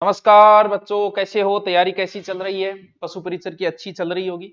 नमस्कार बच्चों, कैसे हो? तैयारी कैसी चल रही है? पशु परिचर की अच्छी चल रही होगी।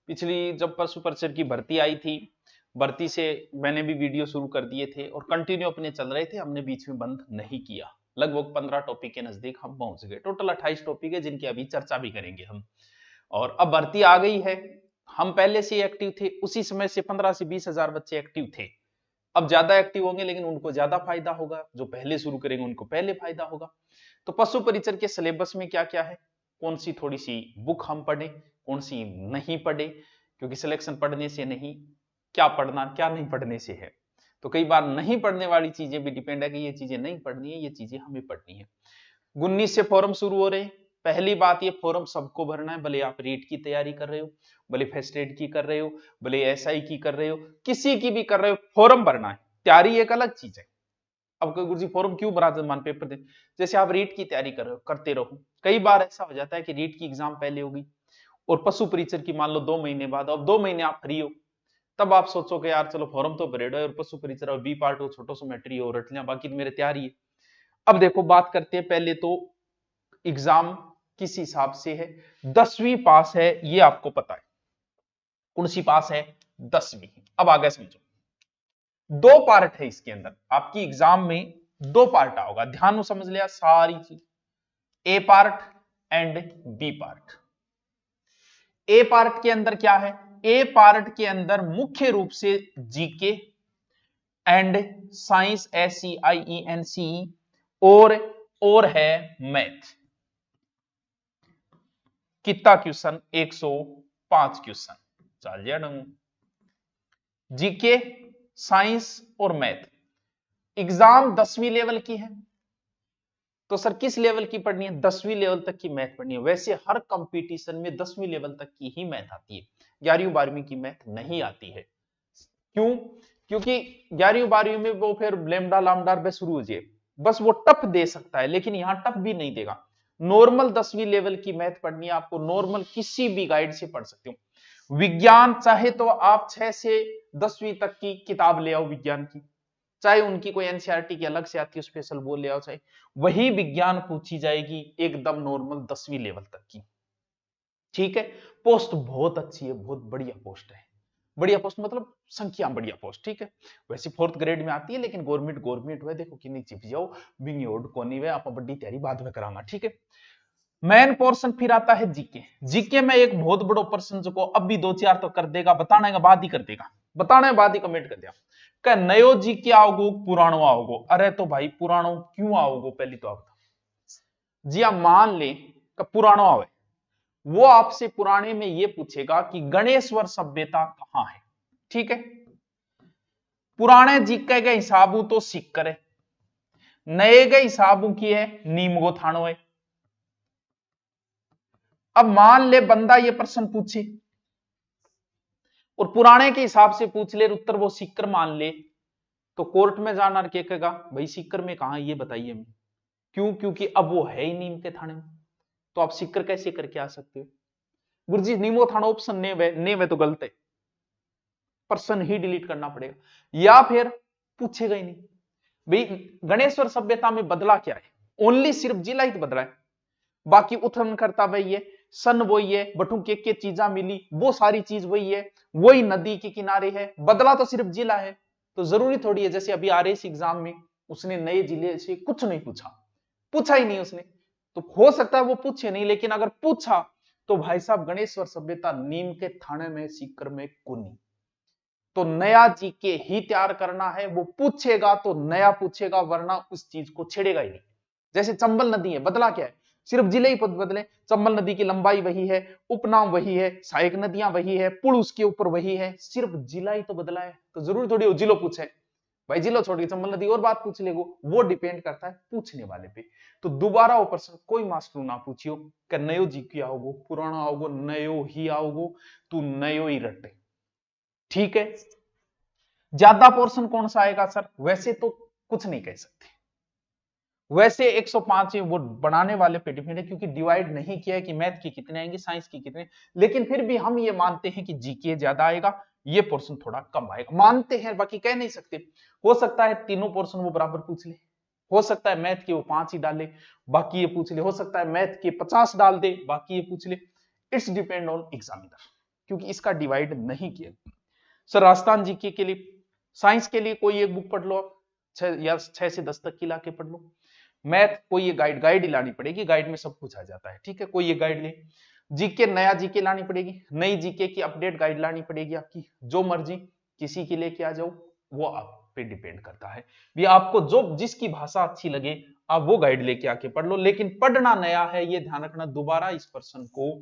पिछली जब पशु परिचर की भर्ती आई थी, भर्ती से मैंने भी वीडियो शुरू कर दिए थे और कंटिन्यू अपने चल रहे थे, हमने बीच में बंद नहीं किया। लगभग 15 टॉपिक के नजदीक हम पहुंच गए। टोटल 28 टॉपिक है जिनकी अभी चर्चा भी करेंगे हम। और अब भर्ती आ गई है। हम पहले से एक्टिव थे, उसी समय से 15 से 20 हजार बच्चे एक्टिव थे। अब ज्यादा एक्टिव होंगे लेकिन उनको ज्यादा फायदा होगा, जो पहले शुरू करेंगे उनको पहले फायदा होगा। तो पशु परिचर के सिलेबस में क्या क्या है, कौन सी थोड़ी सी बुक हम पढ़ें, कौन सी नहीं पढ़े, क्योंकि सिलेक्शन पढ़ने से नहीं, क्या पढ़ना क्या नहीं पढ़ने से है। तो कई बार नहीं पढ़ने वाली चीजें भी डिपेंड है कि ये चीजें नहीं पढ़नी है, ये चीजें हमें पढ़नी है। 19 से फॉर्म शुरू हो रहे हैं। पहली बात, ये फॉर्म सबको भरना है, भले आप रीट की तैयारी कर रहे हो, भले फर्स्ट एड की कर रहे हो, भले एसआई की कर रहे हो, किसी की भी कर रहे हो, फॉर्म भरना है। तैयारी एक अलग चीज है। अब गुरुजी फॉर्म क्यों भरा मान पेपर दे, जैसे आप रीट की तैयारी कर रहे हो, करते रहो। कई बार ऐसा हो जाता है कि रीट की एग्जाम पहले होगी और पशु परिचर की मान लो 2 महीने बाद, अब 2 महीने आप फ्री हो, तब आप सोचो कि यार चलो फॉर्म तो भरे और पशु परिचर और बी पार्ट हो, छोटो सो मैट्री हो, रट लिया, बाकी तो मेरे तैयारी है। अब देखो बात करते हैं, पहले तो एग्जाम किस हिसाब से है। 10वीं पास है ये आपको पता है, कौन सी पास है? 10वीं। अब आगे समझो, दो पार्ट है इसके अंदर, आपकी एग्जाम में दो पार्ट आओगा, ध्यान में समझ लिया सारी चीज। A part and B part. A part के अंदर क्या है? ए पार्ट के अंदर मुख्य रूप से जीके एंड साइंस, SCIENC, और है मैथ। कितना क्वेश्चन? 105 क्वेश्चन। चल जाए जीके, साइंस और मैथ। एग्जाम 10वीं लेवल की है, तो सर किस लेवल की पढ़नी है? 10वीं लेवल तक की मैथ पढ़नी है। वैसे हर कंपटीशन में 10वीं लेवल तक की ही मैथ आती है, 11वीं 12वीं की मैथ नहीं आती है। क्यों? क्योंकि 11वीं 12वीं में वो फिर लेमडा लामडा पे शुरू हो जाए, बस वो टफ दे सकता है, लेकिन यहां टफ भी नहीं देगा। नॉर्मल 10वीं लेवल की मैथ पढ़नी है आपको, नॉर्मल किसी भी गाइड से पढ़ सकते हो। विज्ञान चाहे तो आप 6 से 10वीं तक की किताब ले आओ विज्ञान की, चाहे उनकी कोई एनसीईआरटी की अलग से आती है स्पेशल वो ले आओ, चाहे वही विज्ञान पूछी जाएगी एकदम नॉर्मल 10वीं लेवल तक की। ठीक है, पोस्ट बहुत अच्छी है, बहुत बढ़िया पोस्ट है। बढ़िया पोस्ट मतलब संख्या बढ़िया पोस्ट, ठीक है। वैसे 4th ग्रेड में आती है, लेकिन गवर्नमेंट गवर्नमेंट हुए, देखो कि नहीं चिप जाओ बिंग ओड कोनी वे आप बड़ी तैयारी बाद में कराना, ठीक है। मेन पोर्शन फिर आता है जीके। जीके में एक बहुत बड़ो पर्सन जो को अब भी 2-4 तो कर देगा, बताने के बाद ही कर देगा, बताने के बाद ही कमेंट कर दिया क्या नयो जीके आओगो पुरानो आओगो। अरे तो भाई पुरानो क्यों आओगो, पहली तो आप जी आप मान ले कि पुरानो आवे, वो आपसे पुराने में ये पूछेगा कि गणेश्वर सभ्यता कहां है, ठीक है। पुराने जीके के हिसाबों तो सिक्कर है, नए के हिसाबों की है नीमगो थानो है। अब मान ले बंदा ये प्रश्न पूछे और पुराने के हिसाब से पूछ ले, उत्तर वो सिक्कर मान ले, तो कोर्ट में जाना और कहेगा भाई सिक्कर में कहा ये बताइए हमें। क्यों? क्योंकि अब वो है ही नीम के थाने में, तो आप सिक्कर कैसे करके आ सकते हो? गुरुजी नीमो थाना ऑप्शन नेव है तो गलत है, पर्सन ही डिलीट करना पड़ेगा, या फिर पूछेगा ही नहीं। भाई गणेश्वर सभ्यता में बदला क्या है? ओनली सिर्फ जिला ही तो बदला है, बाकी उत्खनन करता वही है, सन वही है, बटू के चीजा मिली वो सारी चीज वही है, वही नदी के किनारे है, बदला तो सिर्फ जिला है। तो जरूरी थोड़ी है जैसे अभी RAS एग्जाम में उसने नए जिले से कुछ नहीं पूछा, पूछा ही नहीं उसने, तो हो सकता है वो पूछे नहीं, लेकिन अगर पूछा तो भाई साहब गणेश्वर सभ्यता नीम के थाने में सीकर में कुनी, तो नया जीके ही तैयार करना है। वो पूछेगा तो नया पूछेगा, वरना उस चीज को छेड़ेगा ही नहीं। जैसे चंबल नदी है, बदला क्या है? सिर्फ जिले ही बदले, चंबल नदी की लंबाई वही है, उपनाम वही है, सहायक नदियां वही है, पुल उसके ऊपर वही है, सिर्फ जिला ही तो बदला है। तो जरूरी थोड़ी हो जिलो पूछे, भाई जिलो छोड़ के चंबल नदी और बात पूछ लेगो, वो डिपेंड करता है पूछने वाले पे। तो दोबारा वो प्रश्न कोई मास्टर ना पूछियो कि नयो जीके आओगो पुराना आओगो, नयो ही आओगो, तू नयो ही रटे, ठीक है। ज्यादा पोर्शन कौन सा आएगा सर? वैसे तो कुछ नहीं कह सकते, वैसे 105 वो बनाने वाले पे डिपेंड है, क्योंकि डिवाइड नहीं किया है कि मैथ की कितने आएंगे, साइंस की कितने, लेकिन फिर भी हम ये मानते हैं कि जीके ज्यादा आएगा, ये पोर्शन थोड़ा कम आएगा, मानते हैं, बाकी कह नहीं सकते। हो सकता है तीनों पोर्शन वो बराबर पूछ ले, हो सकता है मैथ के वो 5 ही डाले, बाकी ये पूछ ले, हो सकता है मैथ के 50 डाल दे, बाकी ये पूछ ले। इट्स डिपेंड ऑन एग्जामिनर, क्योंकि इसका डिवाइड नहीं किया। सर राजस्थान जीके के लिए, साइंस के लिए कोई एक बुक पढ़ लो आप, 6 से 10 तक की लाके पढ़ लो। मैथ कोई ये गाइड ही लानी पड़ेगी, गाइड में सब कुछ आ जाता है, ठीक है, कोई ये गाइड ले। जीके नया जीके लानी पड़ेगी, नई जीके की अपडेट गाइड लानी पड़ेगी आपकी, जो मर्जी किसी की लेके आ जाओ, वो आप पे डिपेंड करता है। भी आपको जो जिसकी भाषा अच्छी लगे आप वो गाइड लेके आके पढ़ लो, लेकिन पढ़ना नया है ये ध्यान रखना, दोबारा इस पर्सन को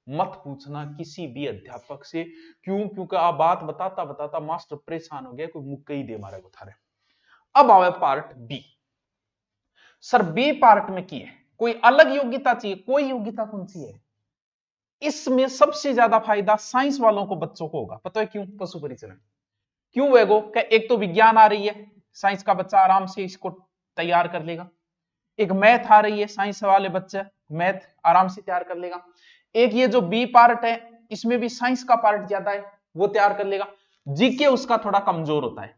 मत पूछना किसी भी अध्यापक से। क्यों? क्योंकि आप बात बताता बताता मास्टर परेशान हो गया, कोई मुक्के ही दे मारे को थारे। अब आवे part B. Sir B part में की है कोई अलग योग्यता चाहिए, कोई योग्यता कौन सी है? इसमें सबसे ज्यादा फायदा साइंस वालों को बच्चों को होगा, पता है क्यों? पशु परिचरण। क्यों वेगो? एक तो विज्ञान आ रही है, साइंस का बच्चा आराम से इसको तैयार कर लेगा। एक मैथ आ रही है, साइंस वाले बच्चे मैथ आराम से तैयार कर लेगा। एक ये जो बी पार्ट है इसमें भी साइंस का पार्ट ज्यादा है, वो तैयार कर लेगा। जीके उसका थोड़ा कमजोर होता है,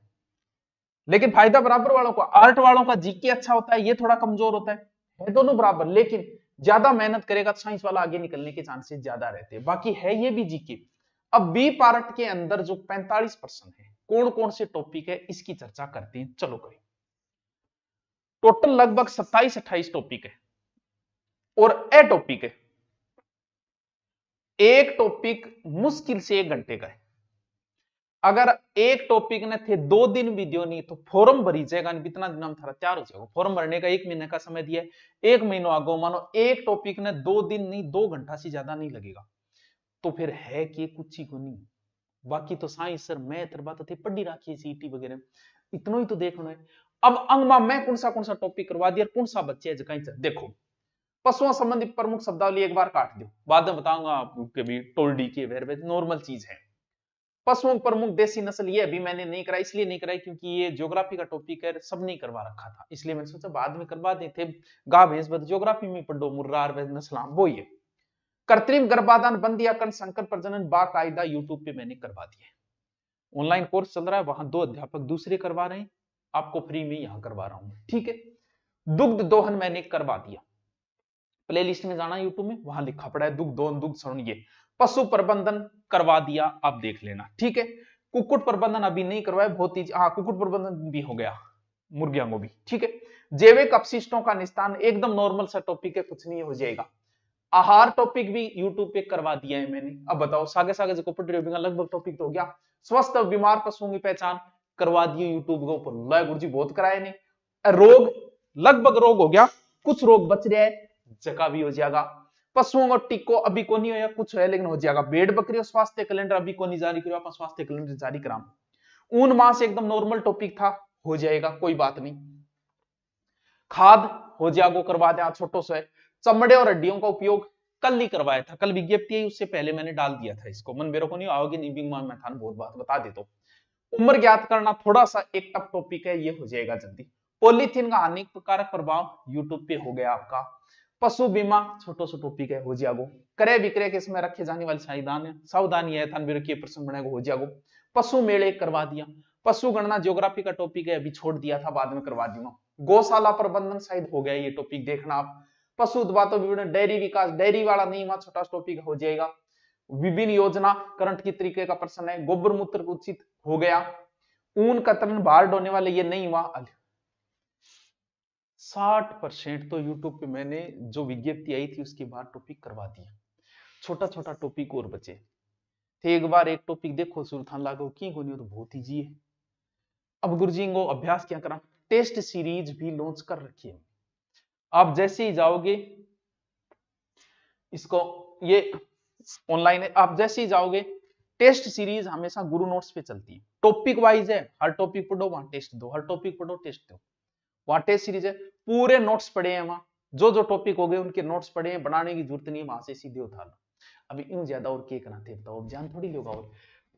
लेकिन फायदा बराबर वालों को। आर्ट वालों का जीके अच्छा होता है, ये थोड़ा कमजोर होता है दोनों बराबर, लेकिन ज्यादा मेहनत करेगा तो साइंस वाला आगे निकलने के चांसेस ज्यादा रहते हैं। बाकी है ये भी जीके। अब बी पार्ट के अंदर जो 45% है, कौन कौन से टॉपिक है इसकी चर्चा करते हैं, चलो करें। टोटल लगभग 27-28 टॉपिक है और ए टॉपिक है। एक टॉपिक मुश्किल से 1 घंटे का है। अगर एक टॉपिक ने थे 2 दिन भी दियो नहीं तो फॉर्म भरी जाएगा, इतना दिन हम थारा तैयार हो जाएगा। फॉर्म भरने का 1 महीने का समय दिया है, 1 महीनों आगो मानो एक टॉपिक ने 2 दिन नहीं 2 घंटा से ज्यादा नहीं लगेगा, तो फिर है कि कुछ ही को नहीं। बाकी तो साइंस सर मैथ बात थे पढ़ी रखी है सीटी वगैरह, इतना ही तो देखना है। अब अंगमा मैं कौन सा टॉपिक करवा दिया, कौन सा बच्चे है जगह देखो। पशुओं संबंधी प्रमुख शब्दावली एक बार काट दो, बाद में बताऊंगा आपके भी टोल्डी के वेर नॉर्मल चीज है। पशुओं प्रमुख देसी नस्ल, ये अभी मैंने नहीं कराई, इसलिए नहीं कराई क्योंकि ये ज्योग्राफी का टॉपिक है, सब नहीं करवा रखा था, इसलिए मैंने सोचा बाद में करवा देते। गा भैंस ज्योग्राफी में पढ़ो, मुर्रार नस्लाम वो ये। कृत्रिम गर्भाधान बंदी या संकर प्रजनन बाकायदा यूट्यूब पे मैंने करवा दिया। ऑनलाइन कोर्स चल रहा है, वहां 2 अध्यापक दूसरे करवा रहे हैं, आपको फ्री में यहां करवा रहा हूं, ठीक है। दुग्ध दोहन मैंने करवा दिया, प्ले लिस्ट में जाना यूट्यूब में, वहां लिखा पड़ा है दुग्ध दोहन दुग्ध सरण, ये पशु प्रबंधन करवा दिया, आप देख लेना, ठीक है। कुक्कुट प्रबंधन अभी नहीं करवाया, बहुत ही हाँ कुक्कुट प्रबंधन भी हो गया, मुर्गियों को भी, ठीक है। जैविक अपशिष्टों का निस्तारण एकदम नॉर्मल सा टॉपिक है, कुछ नहीं हो जाएगा। आहार टॉपिक भी यूट्यूब पे करवा दिया है मैंने। अब बताओ सागे सागे जो पढ़ रहे हो लगभग टॉपिक तो हो गया। स्वस्थ और बीमार पशुओं की पहचान करवा दिए यूट्यूब के ऊपर, गुरुजी बहुत कराए ने। रोग लगभग रोग हो गया, कुछ रोग बच रहे हैं, जगह भी हो जाएगा। पशुओं को टिको अभी को नहीं हो, कुछ है लेकिन हो जाएगा। भेड़ बकरी और स्वास्थ्य कैलेंडर अभी को नहीं जारी करो, आप स्वास्थ्य कैलेंडर जारी करा। ऊन मांस एकदम नॉर्मल टॉपिक था, हो जाएगा कोई बात नहीं। खाद हो जाएगा, करवा दे छोटो सा। चमड़े और हड्डियों का उपयोग कल नहीं करवाया था, कल विज्ञप्ति है, उससे पहले मैंने डाल दिया था इसको, मन मेरे को नहीं आओगे नहीं, मैं था बहुत बात बता देता हूं। उम्र ज्ञात करना थोड़ा सा एक टफ टॉपिक है, ये हो जाएगा जल्दी। पॉलीथीन का हानिकारक प्रभाव यूट्यूब पे हो गया आपका। पशु बीमा छोटो सा टॉपिक है, हो जाएगा। क्रय विक्रय के इसमें रखे जाने वाली सावधानी है, प्रश्न बनेगा, हो जाएगा। पशु मेले करवा दिया। पशु गणना ज्योग्राफी का टॉपिक है, अभी छोड़ दिया था, बाद में करवा दूंगा। गौशाला प्रबंधन शायद हो गया ये टॉपिक, देखना आप। पशु उत्पादों विवरण, डेयरी विकास, डेयरी वाला नहीं हुआ, छोटा टॉपिक हो जाएगा। विभिन्न योजना करंट की तरीके का प्रश्न है। गोबर मूत्र उचित हो गया। ऊन कतरन बाहर ढोने वाले ये नहीं हुआ। 60% तो यूट्यूब पे मैंने जो विज्ञप्ति आई थी उसके बाद टॉपिक करवा दिया। छोटा छोटा टॉपिक और बचे थे, एक बार एक टॉपिक देखो सुरथान लागो की गोनियो तो बहुत ईजी है। अब गुरुजी को अभ्यास क्या करा, टेस्ट सीरीज भी लॉन्च कर रखी है। आप जैसे ही जाओगे इसको, ये ऑनलाइन है, आप जैसे ही जाओगे टेस्ट सीरीज हमेशा गुरु नोट्स पे चलती है, टॉपिक वाइज है, हर टॉपिक पढ़ो वहां टेस्ट दो, हर टॉपिक पढ़ो टेस्ट दो, वहां टेस्ट सीरीज है, पूरे नोट्स पढ़े हैं वहां, जो जो टॉपिक हो गए उनके नोट्स पढ़े हैं, बनाने की जरूरत नहीं है, वहां से सीधे उठा लो। अभी इन ज्यादा और क्या करना थे बताओ, जान थोड़ी लोग।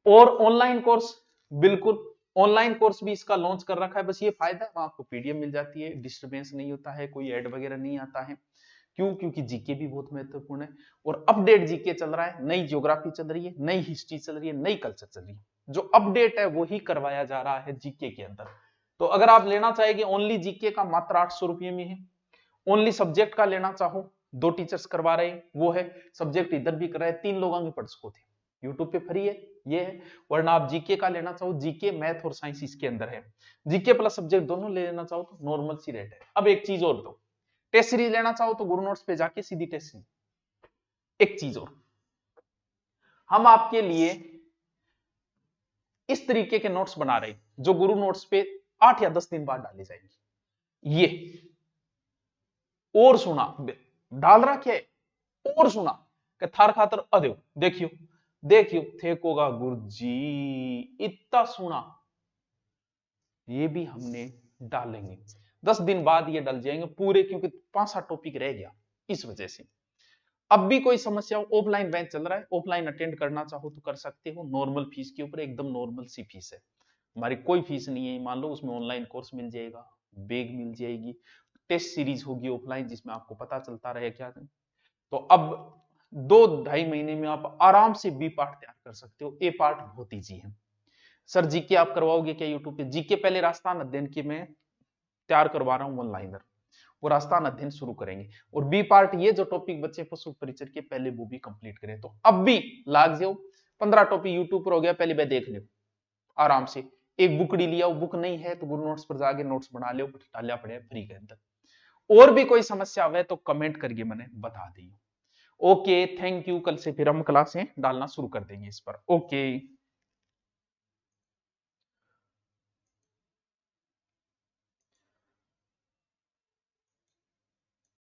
और ऑनलाइन कोर्स, बिल्कुल ऑनलाइन कोर्स भी इसका लॉन्च कर रखा है, बस ये फायदा है आपको पीडीएफ मिल जाती है, डिस्टर्बेंस नहीं होता है, कोई ऐड वगैरह नहीं आता है। क्यों? क्योंकि जीके भी बहुत महत्वपूर्ण है और अपडेट जीके चल रहा है, नई ज्योग्राफी चल रही है, नई हिस्ट्री चल रही है, नई कल्चर चल रही है, जो अपडेट है वो ही करवाया जा रहा है जीके के अंदर। तो अगर आप लेना चाहेंगे ओनली जीके का मात्र 800 रुपये में है। ओनली सब्जेक्ट का लेना चाहो, 2 टीचर्स करवा रहे हैं, वो है सब्जेक्ट इधर भी कर रहे हैं, 3 लोग आगे पढ़ सको थे, यूट्यूब पे फ्री है ये है। वरना आप जीके का लेना चाहो, जीके मैथ और साइंस इसके अंदर है, जीके प्लस सब्जेक्ट दोनों ले लेना चाहो तो नॉर्मल सी रेट है। अब एक चीज और दो, टेस्ट सीरीज लेना चाहो तो गुरु नोट्स पे जाके सीधी टेस्ट सीरीज। एक चीज और, हम आपके लिए इस तरीके के नोट्स बना रहे हैं जो गुरु नोट्स पे 8 या 10 दिन बाद डाले जाएंगे। ये और सुना डाल रहा है, और सुना कि थार खातर अदे देखियो देखियो थे कोगा गुरुजी इतना सुना, ये भी हमने डालेंगे 10 दिन बाद ये डल जाएंगे पूरे, क्योंकि 5-7 टॉपिक रह गया इस वजह से। अब भी कोई समस्या हो, ऑफलाइन बैच चल रहा है, ऑफलाइन अटेंड करना चाहो तो कर सकते हो, नॉर्मल फीस के ऊपर, एकदम नॉर्मल सी फीस है, हमारी कोई फीस नहीं है। मान लो उसमें ऑनलाइन कोर्स मिल जाएगा, बैग मिल जाएगी, टेस्ट सीरीज होगी ऑफलाइन जिसमें आपको पता चलता रहे क्या है। तो अब 2-2.5 महीने में आप आराम से बी पार्ट तैयार कर सकते हो, ए पार्ट बहुत ईजी है। सर जीके आप करवाओगे क्या यूट्यूब पे? जीके पहले राजस्थान अध्ययन की मैं तैयार करवा रहा हूँ वन लाइनर, वो राजस्थान अध्ययन शुरू करेंगे, और बी पार्ट ये जो टॉपिक बच्चे पशु परिचर के पहले वो भी कंप्लीट करें। तो अब भी लाग जाओ, 15 टॉपिक यूट्यूब पर हो गया, पहले वह देख लो आराम से, एक बुकड़ी लिया, वो बुक नहीं है तो गुरु नोट्स पर जाके नोट्स बना लो, डालिया पड़े फ्री के अंदर। और भी कोई समस्या हुए तो कमेंट करके मैंने बता दी। ओके थैंक यू, कल से फिर हम क्लासें डालना शुरू कर देंगे इस पर। ओके